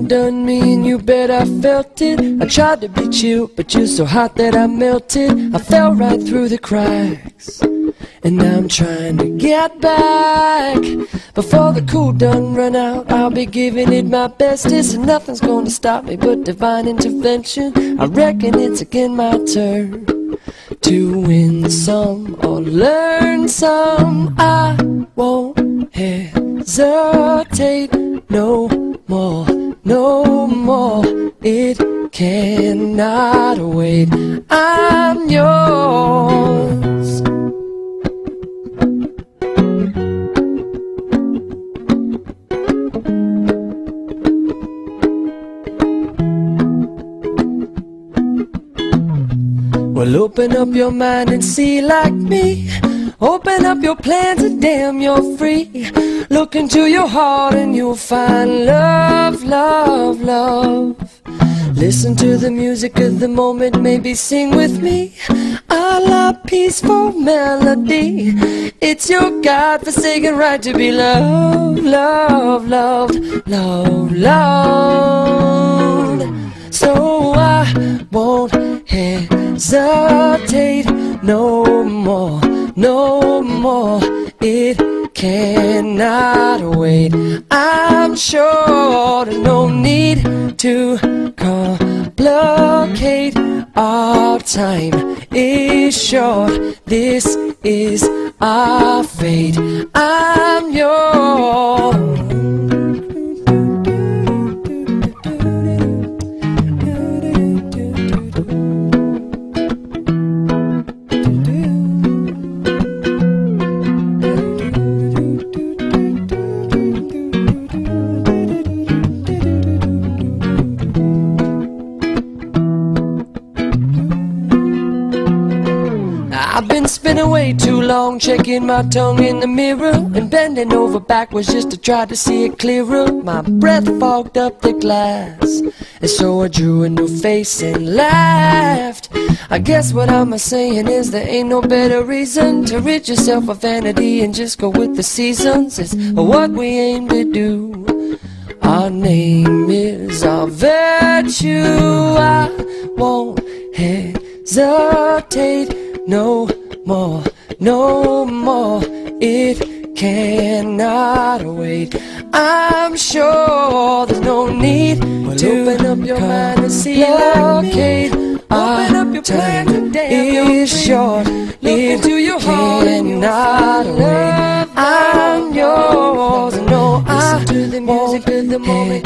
done me and you bet I felt it. I tried to be chill, but you're so hot that I melted. I fell right through the cracks, and now I'm trying to get back. Before the cool done run out, I'll be giving it my bestest, and nothing's gonna stop me but divine intervention. I reckon it's again my turn to win some or learn some. I won't hesitate no more, no more. It cannot wait. I'm yours. Well, open up your mind and see like me. Open up your plans and damn, you're free. Look into your heart and you'll find love, love, love. Listen to the music of the moment, maybe sing with me. A la peaceful melody. It's your God-forsaken right to be loved, loved, loved, loved, loved. So I won't hesitate no more, no more. It cannot wait. I'm sure there's no need to complicate. Our time is short. This is our fate. I'm yours. I've been spinning way too long, checking my tongue in the mirror and bending over backwards just to try to see it clearer. My breath fogged up the glass, and so I drew a new face and laughed. I guess what I'm saying is there ain't no better reason to rid yourself of vanity and just go with the seasons. It's what we aim to do. Our name is our virtue. I won't hesitate no more, no more. It cannot wait. I'm sure there's no need to open up your mind and see like me. Open up your plan today. It's short. It cannot wait. I'm yours. No, I won't hesitate no more,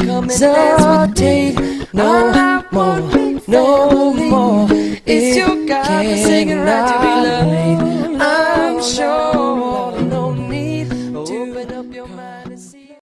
no more. It's your God-forsaken right to be loved.